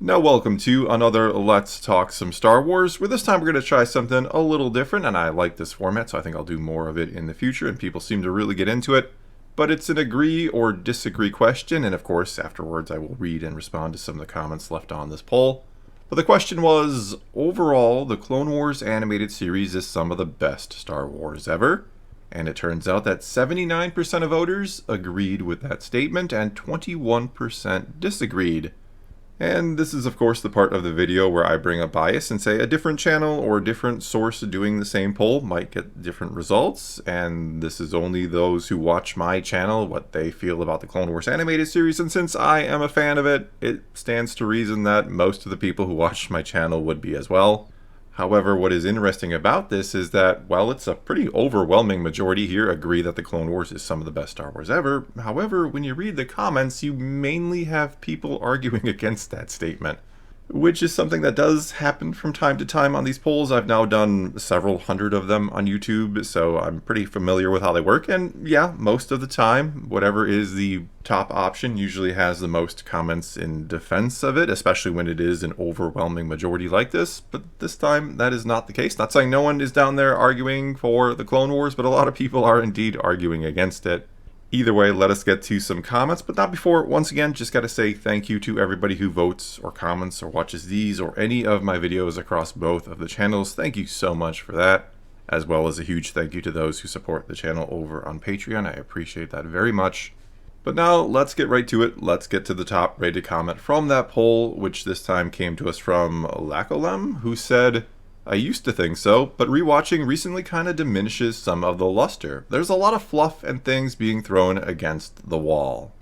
Now welcome to another Let's Talk Some Star Wars, where this time we're going to try something a little different, and I like this format, so I think I'll do more of it in the future, and people seem to really get into it. But it's an agree or disagree question, and of course, afterwards I will read and respond to some of the comments left on this poll. But the question was, overall, the Clone Wars animated series is some of the best Star Wars ever. And it turns out that 79% of voters agreed with that statement, and 21% disagreed. And this is of course the part of the video where I bring up bias and say a different channel or a different source doing the same poll might get different results, and this is only those who watch my channel, what they feel about the Clone Wars animated series, and since I am a fan of it, it stands to reason that most of the people who watch my channel would be as well. However, what is interesting about this is that, while it's a pretty overwhelming majority here agree that the Clone Wars is some of the best Star Wars ever, however, when you read the comments, you mainly have people arguing against that statement, which is something that does happen from time to time on these polls. I've now done several hundred of them on YouTube, so I'm pretty familiar with how they work, and yeah, most of the time, whatever is the top option usually has the most comments in defense of it, especially when it is an overwhelming majority like this, but this time that is not the case. Not saying no one is down there arguing for the Clone Wars, but a lot of people are indeed arguing against it. Either way, let us get to some comments, but not before. Once again, just got to say thank you to everybody who votes or comments or watches these or any of my videos across both of the channels. Thank you so much for that, as well as a huge thank you to those who support the channel over on Patreon. I appreciate that very much. But now let's get right to it. Let's get to the top rated comment from that poll, which this time came to us from Lacolem, who said, I used to think so, but rewatching recently kind of diminishes some of the luster. There's a lot of fluff and things being thrown against the wall.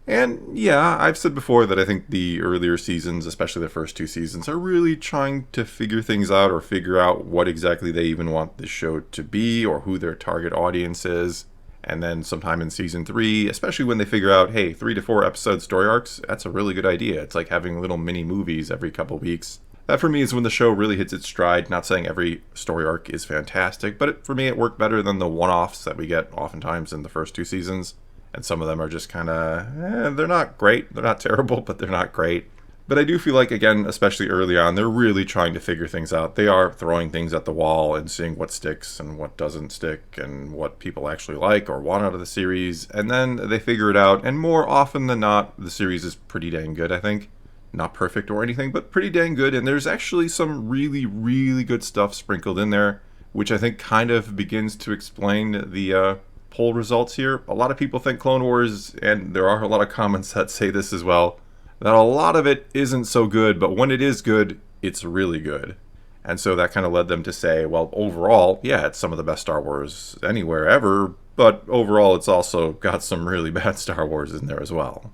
And yeah, I've said before that I think the earlier seasons, especially the first two seasons, are really trying to figure things out or figure out what exactly they even want this show to be or who their target audience is. And then sometime in season 3, especially when they figure out, hey, 3 to 4 episode story arcs, that's a really good idea. It's like having little mini movies every couple weeks. That for me is when the show really hits its stride. Not saying every story arc is fantastic, but for me it worked better than the one-offs that we get oftentimes in the first 2 seasons. And some of them are just kind of, they're not great. They're not terrible, but they're not great. But I do feel like, again, especially early on, they're really trying to figure things out. They are throwing things at the wall and seeing what sticks and what doesn't stick and what people actually like or want out of the series. And then they figure it out, and more often than not, the series is pretty dang good, I think. Not perfect or anything, but pretty dang good, and there's actually some really, really good stuff sprinkled in there, which I think kind of begins to explain the poll results here. A lot of people think Clone Wars, and there are a lot of comments that say this as well, that a lot of it isn't so good, but when it is good, it's really good. And so that kind of led them to say, well, overall, yeah, it's some of the best Star Wars anywhere ever, but overall it's also got some really bad Star Wars in there as well.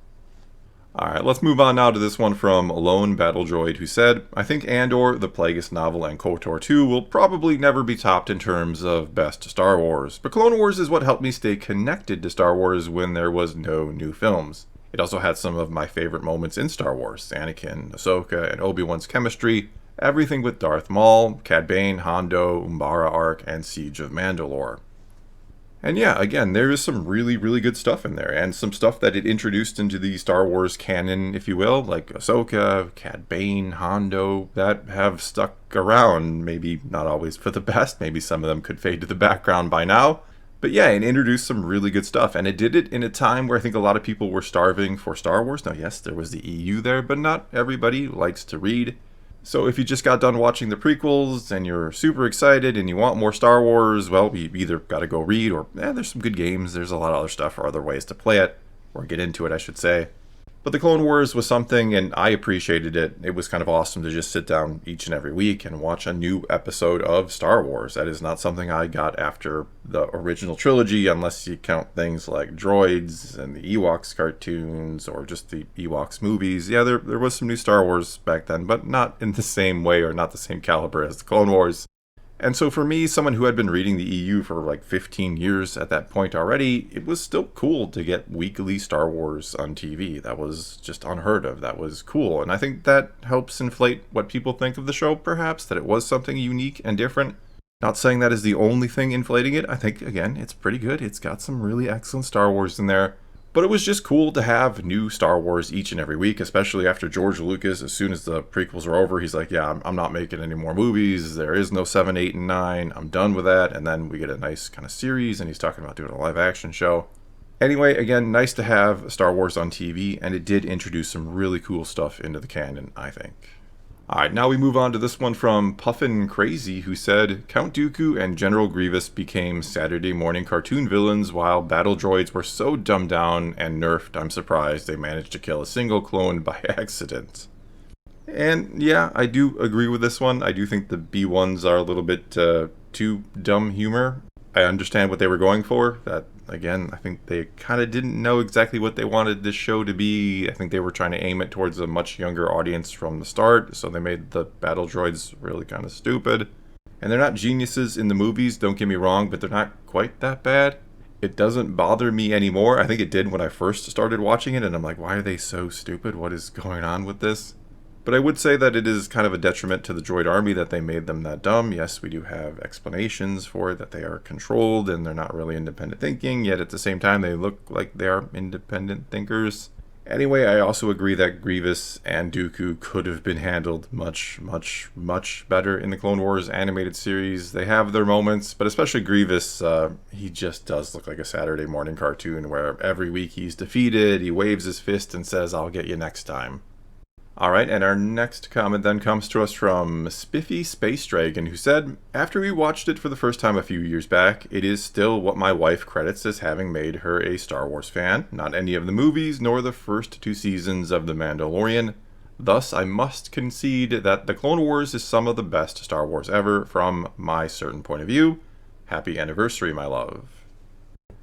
Alright, let's move on now to this one from Lone Battle Droid, who said, I think Andor, the Plagueis novel, and KOTOR 2 will probably never be topped in terms of best Star Wars, but Clone Wars is what helped me stay connected to Star Wars when there was no new films. It also had some of my favorite moments in Star Wars, Anakin, Ahsoka, and Obi-Wan's chemistry, everything with Darth Maul, Cad Bane, Hondo, Umbara arc, and Siege of Mandalore. And yeah, again, there is some really, really good stuff in there, and some stuff that it introduced into the Star Wars canon, if you will, like Ahsoka, Cad Bane, Hondo, that have stuck around, maybe not always for the best, maybe some of them could fade to the background by now. But yeah, it introduced some really good stuff, and it did it in a time where I think a lot of people were starving for Star Wars. Now yes, there was the EU there, but not everybody likes to read. So if you just got done watching the prequels and you're super excited and you want more Star Wars, well, you either got to go read or there's some good games. There's a lot of other stuff or other ways to play it, or get into it, I should say. But the Clone Wars was something, and I appreciated it. It was kind of awesome to just sit down each and every week and watch a new episode of Star Wars. That is not something I got after the original trilogy, unless you count things like Droids and the Ewoks cartoons or just the Ewoks movies. Yeah, there was some new Star Wars back then, but not in the same way or not the same caliber as the Clone Wars. And so for me, someone who had been reading the EU for like 15 years at that point already, it was still cool to get weekly Star Wars on TV. That was just unheard of. That was cool. And I think that helps inflate what people think of the show, perhaps, that it was something unique and different. Not saying that is the only thing inflating it. I think, again, it's pretty good. It's got some really excellent Star Wars in there. But it was just cool to have new Star Wars each and every week, especially after George Lucas, as soon as the prequels were over, he's like, yeah, I'm not making any more movies. There is no 7, 8, and 9. I'm done with that. And then we get a nice kind of series, and he's talking about doing a live action show. Anyway, again, nice to have Star Wars on TV, and it did introduce some really cool stuff into the canon, I think. Alright, now we move on to this one from Puffin Crazy, who said, Count Dooku and General Grievous became Saturday morning cartoon villains while battle droids were so dumbed down and nerfed, I'm surprised they managed to kill a single clone by accident. And yeah, I do agree with this one. I do think the B1s are a little bit too dumb humor. I understand what they were going for. That, again, I think they kind of didn't know exactly what they wanted this show to be. I think they were trying to aim it towards a much younger audience from the start, so they made the battle droids really kind of stupid. And they're not geniuses in the movies, don't get me wrong, but they're not quite that bad. It doesn't bother me anymore. I think it did when I first started watching it, and I'm like, why are they so stupid? What is going on with this? But I would say that it is kind of a detriment to the droid army that they made them that dumb. Yes, we do have explanations for it, that they are controlled and they're not really independent thinking, yet at the same time they look like they are independent thinkers. Anyway, I also agree that Grievous and Dooku could have been handled much, much, much better in the Clone Wars animated series. They have their moments, but especially Grievous, he just does look like a Saturday morning cartoon where every week he's defeated, he waves his fist and says, I'll get you next time. Alright, and our next comment then comes to us from Spiffy Space Dragon, who said, After we watched it for the first time a few years back, it is still what my wife credits as having made her a Star Wars fan, not any of the movies, nor the first 2 seasons of The Mandalorian. Thus, I must concede that The Clone Wars is some of the best Star Wars ever, from my certain point of view. Happy anniversary, my love.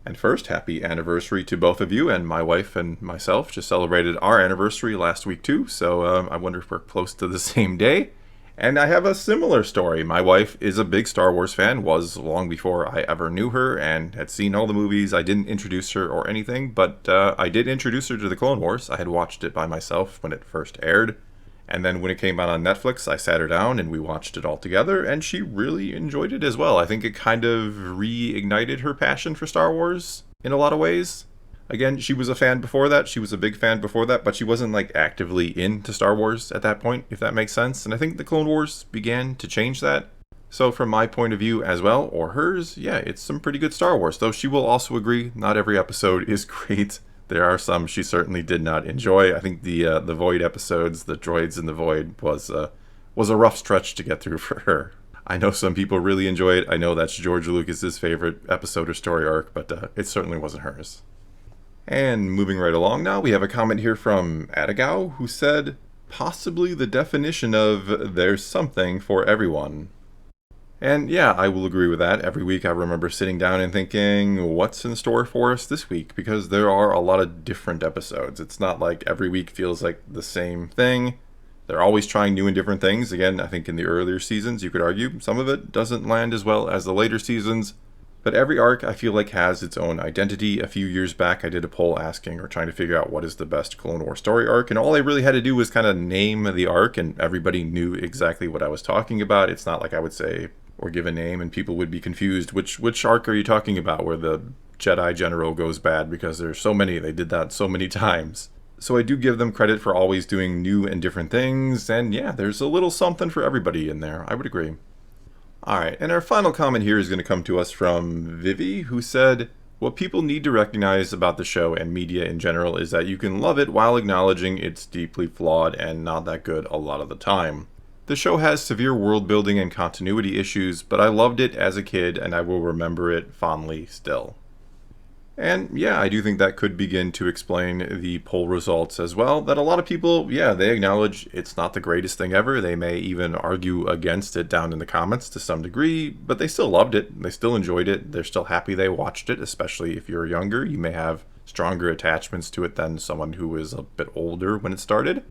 And first, happy anniversary to both of you, and my wife and myself just celebrated our anniversary last week too, so I wonder if we're close to the same day. And I have a similar story. My wife is a big Star Wars fan, was long before I ever knew her, and had seen all the movies. I didn't introduce her or anything, but I did introduce her to the Clone Wars. I had watched it by myself when it first aired. And then when it came out on Netflix, I sat her down and we watched it all together, and she really enjoyed it as well. I think it kind of reignited her passion for Star Wars in a lot of ways. Again, she was a fan before that. She was a big fan before that, but she wasn't like actively into Star Wars at that point, if that makes sense. And I think the Clone Wars began to change that. So from my point of view as well, or hers, yeah, it's some pretty good Star Wars. Though she will also agree, not every episode is great. There are some she certainly did not enjoy. I think the Void episodes, the droids in the Void, was a rough stretch to get through for her. I know some people really enjoy it. I know that's George Lucas's favorite episode or story arc, but it certainly wasn't hers. And moving right along now, we have a comment here from Atagao, who said, possibly the definition of there's something for everyone. And yeah, I will agree with that. Every week I remember sitting down and thinking, what's in store for us this week? Because there are a lot of different episodes. It's not like every week feels like the same thing. They're always trying new and different things. Again, I think in the earlier seasons, you could argue some of it doesn't land as well as the later seasons. But every arc, I feel like, has its own identity. A few years back, I did a poll asking or trying to figure out what is the best Clone Wars story arc, and all I really had to do was kind of name the arc, and everybody knew exactly what I was talking about. It's not like I would say, or give a name, and people would be confused. Which arc are you talking about where the Jedi General goes bad? Because there's so many. They did that so many times. So I do give them credit for always doing new and different things, and yeah, there's a little something for everybody in there. I would agree. Alright, and our final comment here is going to come to us from Vivi, who said, what people need to recognize about the show and media in general is that you can love it while acknowledging it's deeply flawed and not that good a lot of the time. The show has severe world building and continuity issues, but I loved it as a kid and I will remember it fondly still. And yeah, I do think that could begin to explain the poll results as well, that a lot of people, yeah, they acknowledge it's not the greatest thing ever. They may even argue against it down in the comments to some degree, but they still loved it. They still enjoyed it. They're still happy they watched it, especially if you're younger. You may have stronger attachments to it than someone who is a bit older when it started.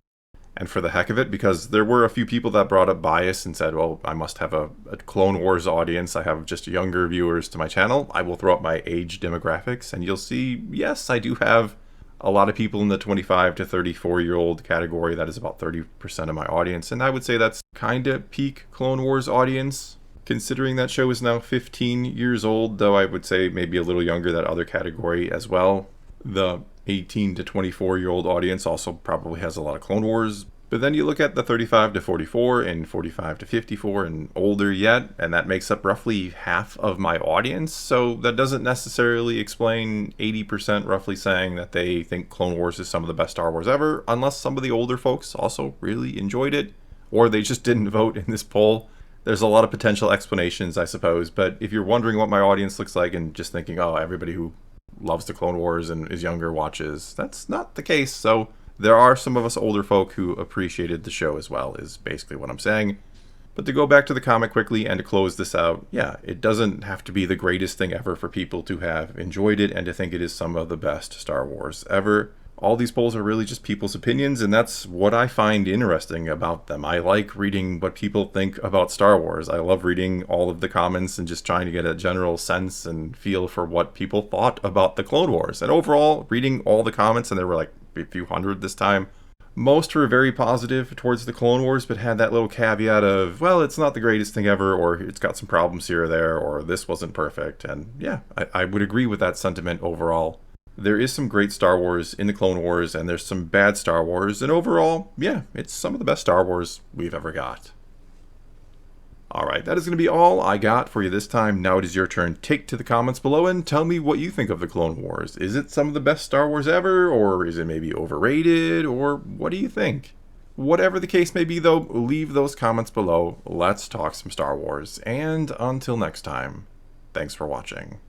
And for the heck of it, because there were a few people that brought up bias and said, well, I must have a Clone Wars audience. I have just younger viewers to my channel. I will throw up my age demographics and you'll see, yes, I do have a lot of people in the 25 to 34-year-old category. That is about 30% of my audience. And I would say that's kind of peak Clone Wars audience, considering that show is now 15 years old, though I would say maybe a little younger, that other category as well. The 18 to 24-year-old audience also probably has a lot of Clone Wars. But then you look at the 35 to 44 and 45 to 54 and older yet, and that makes up roughly half of my audience. So that doesn't necessarily explain 80% roughly saying that they think Clone Wars is some of the best Star Wars ever, unless some of the older folks also really enjoyed it, or they just didn't vote in this poll. There's a lot of potential explanations, I suppose, but if you're wondering what my audience looks like and just thinking, oh, everybody who loves the Clone Wars and is younger watches, that's not the case. So there are some of us older folk who appreciated the show as well, is basically what I'm saying. But to go back to the comic quickly and to close this out, yeah, it doesn't have to be the greatest thing ever for people to have enjoyed it and to think it is some of the best Star Wars ever. All these polls are really just people's opinions, and that's what I find interesting about them. I like reading what people think about Star Wars. I love reading all of the comments and just trying to get a general sense and feel for what people thought about the Clone Wars. And overall, reading all the comments, and there were like a few hundred this time, most were very positive towards the Clone Wars, but had that little caveat of, well, it's not the greatest thing ever, or it's got some problems here or there, or this wasn't perfect. And yeah, I would agree with that sentiment overall. There is some great Star Wars in the Clone Wars, and there's some bad Star Wars, and overall, yeah, it's some of the best Star Wars we've ever got. Alright, that is going to be all I got for you this time. Now it is your turn. Take to the comments below and tell me what you think of the Clone Wars. Is it some of the best Star Wars ever, or is it maybe overrated, or what do you think? Whatever the case may be though, leave those comments below. Let's talk some Star Wars, and until next time, thanks for watching.